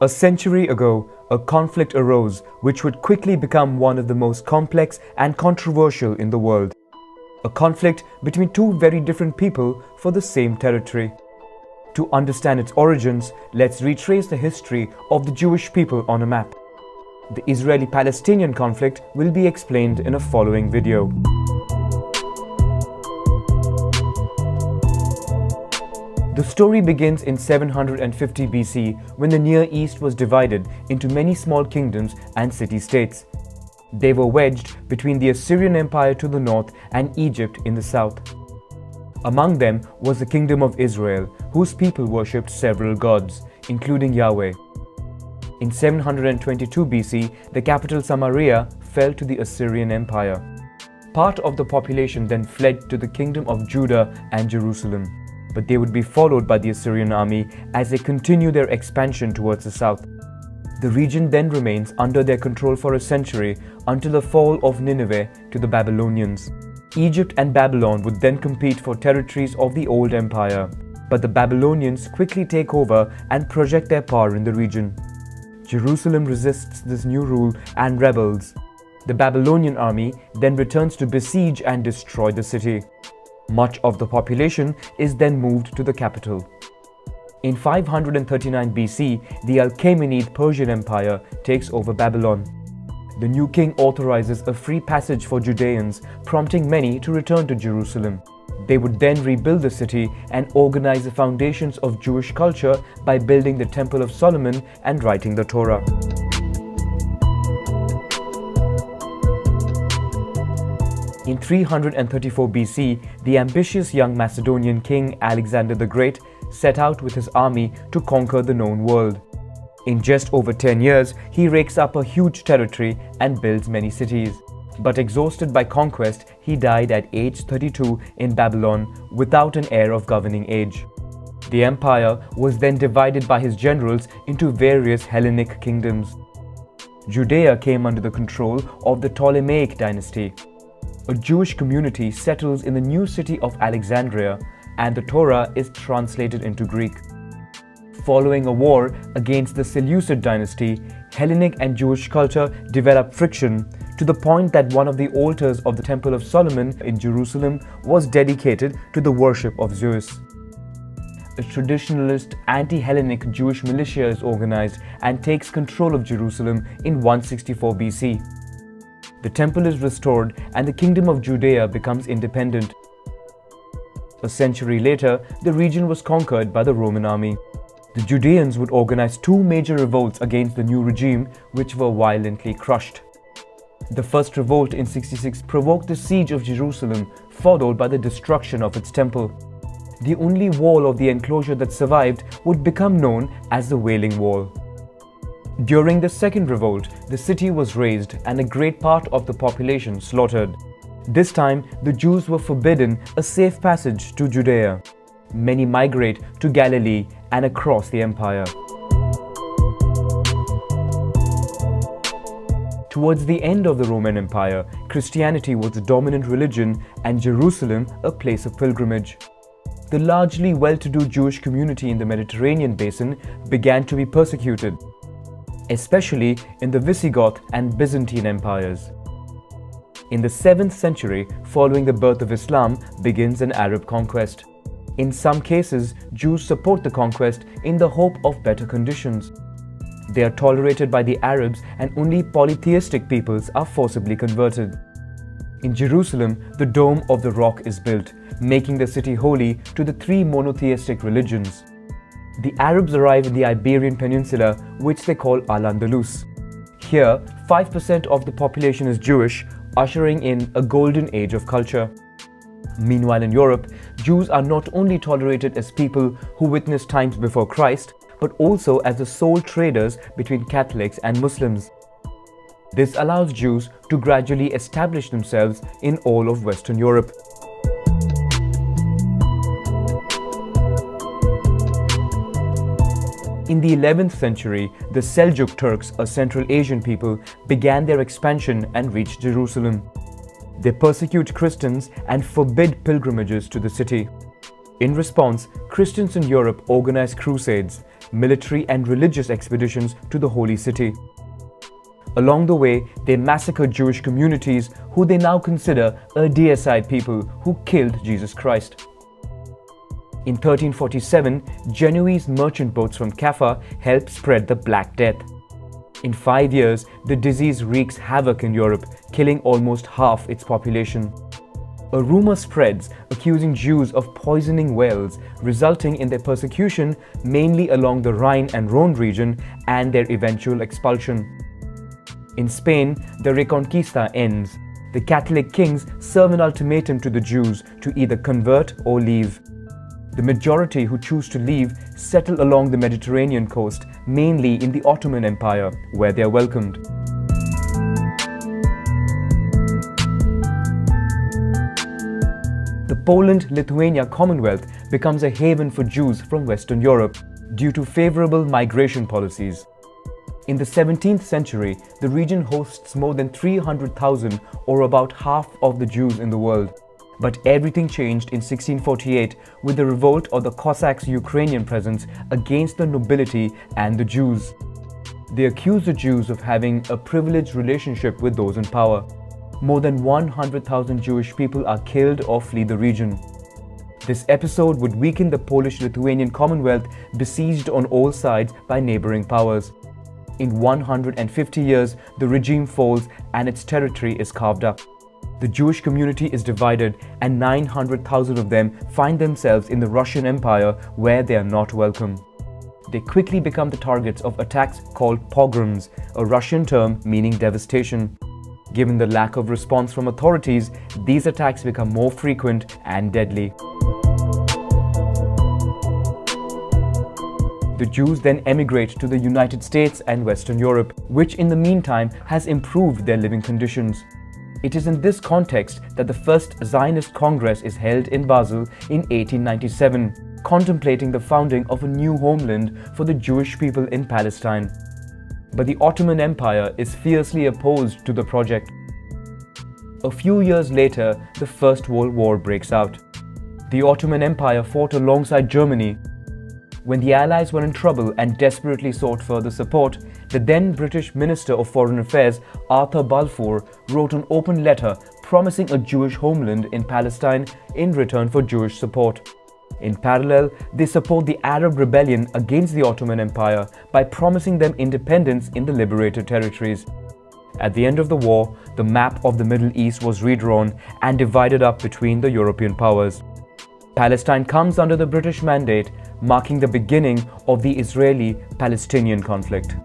A century ago, a conflict arose which would quickly become one of the most complex and controversial in the world. A conflict between two very different people for the same territory. To understand its origins, let's retrace the history of the Jewish people on a map. The Israeli-Palestinian conflict will be explained in a following video. The story begins in 750 BC when the Near East was divided into many small kingdoms and city-states. They were wedged between the Assyrian Empire to the north and Egypt in the south. Among them was the Kingdom of Israel, whose people worshipped several gods, including Yahweh. In 722 BC, the capital Samaria fell to the Assyrian Empire. Part of the population then fled to the Kingdom of Judah and Jerusalem, but they would be followed by the Assyrian army as they continue their expansion towards the south. The region then remains under their control for a century until the fall of Nineveh to the Babylonians. Egypt and Babylon would then compete for territories of the old empire, but the Babylonians quickly take over and project their power in the region. Jerusalem resists this new rule and rebels. The Babylonian army then returns to besiege and destroy the city. Much of the population is then moved to the capital. In 539 BC, the Achaemenid Persian Empire takes over Babylon. The new king authorizes a free passage for Judeans, prompting many to return to Jerusalem. They would then rebuild the city and organize the foundations of Jewish culture by building the Temple of Solomon and writing the Torah. In 334 BC, the ambitious young Macedonian king Alexander the Great set out with his army to conquer the known world. In just over 10 years, he rakes up a huge territory and builds many cities. But exhausted by conquest, he died at age 32 in Babylon without an heir of governing age. The empire was then divided by his generals into various Hellenic kingdoms. Judea came under the control of the Ptolemaic dynasty. A Jewish community settles in the new city of Alexandria, and the Torah is translated into Greek. Following a war against the Seleucid dynasty, Hellenic and Jewish culture developed friction to the point that one of the altars of the Temple of Solomon in Jerusalem was dedicated to the worship of Zeus. A traditionalist anti-Hellenic Jewish militia is organized and takes control of Jerusalem in 164 BC. The temple is restored and the Kingdom of Judea becomes independent. A century later, the region was conquered by the Roman army. The Judeans would organize two major revolts against the new regime, which were violently crushed. The first revolt in 66 provoked the siege of Jerusalem, followed by the destruction of its temple. The only wall of the enclosure that survived would become known as the Wailing Wall. During the second revolt, the city was razed and a great part of the population slaughtered. This time, the Jews were forbidden a safe passage to Judea. Many migrate to Galilee and across the empire. Towards the end of the Roman Empire, Christianity was the dominant religion and Jerusalem a place of pilgrimage. The largely well-to-do Jewish community in the Mediterranean basin began to be persecuted, especially in the Visigoth and Byzantine empires. In the 7th century, following the birth of Islam, begins an Arab conquest. In some cases, Jews support the conquest in the hope of better conditions. They are tolerated by the Arabs and only polytheistic peoples are forcibly converted. In Jerusalem, the Dome of the Rock is built, making the city holy to the three monotheistic religions. The Arabs arrive in the Iberian Peninsula, which they call Al-Andalus. Here, 5% of the population is Jewish, ushering in a golden age of culture. Meanwhile in Europe, Jews are not only tolerated as people who witnessed times before Christ, but also as the sole traders between Catholics and Muslims. This allows Jews to gradually establish themselves in all of Western Europe. In the 11th century, the Seljuk Turks, a Central Asian people, began their expansion and reached Jerusalem. They persecute Christians and forbid pilgrimages to the city. In response, Christians in Europe organized crusades, military and religious expeditions to the Holy City. Along the way, they massacred Jewish communities who they now consider a deicide people who killed Jesus Christ. In 1347, Genoese merchant boats from Kaffa helped spread the Black Death. In 5 years, the disease wreaks havoc in Europe, killing almost half its population. A rumor spreads accusing Jews of poisoning whales, resulting in their persecution mainly along the Rhine and Rhone region and their eventual expulsion. In Spain, the Reconquista ends. The Catholic kings serve an ultimatum to the Jews to either convert or leave. The majority who choose to leave settle along the Mediterranean coast, mainly in the Ottoman Empire, where they are welcomed. The Poland-Lithuania Commonwealth becomes a haven for Jews from Western Europe due to favorable migration policies. In the 17th century, the region hosts more than 300,000, or about half of the Jews in the world. But everything changed in 1648 with the revolt of the Cossacks' Ukrainian presence against the nobility and the Jews. They accused the Jews of having a privileged relationship with those in power. More than 100,000 Jewish people are killed or flee the region. This episode would weaken the Polish-Lithuanian Commonwealth, besieged on all sides by neighboring powers. In 150 years, the regime falls and its territory is carved up. The Jewish community is divided and 900,000 of them find themselves in the Russian Empire, where they are not welcome. They quickly become the targets of attacks called pogroms, a Russian term meaning devastation. Given the lack of response from authorities, these attacks become more frequent and deadly. The Jews then emigrate to the United States and Western Europe, which in the meantime has improved their living conditions. It is in this context that the first Zionist Congress is held in Basel in 1897, contemplating the founding of a new homeland for the Jewish people in Palestine. But the Ottoman Empire is fiercely opposed to the project. A few years later, the First World War breaks out. The Ottoman Empire fought alongside Germany. When the Allies were in trouble and desperately sought further support, the then British Minister of Foreign Affairs, Arthur Balfour, wrote an open letter promising a Jewish homeland in Palestine in return for Jewish support. In parallel, they support the Arab rebellion against the Ottoman Empire by promising them independence in the liberated territories. At the end of the war, the map of the Middle East was redrawn and divided up between the European powers. Palestine comes under the British mandate, marking the beginning of the Israeli-Palestinian conflict.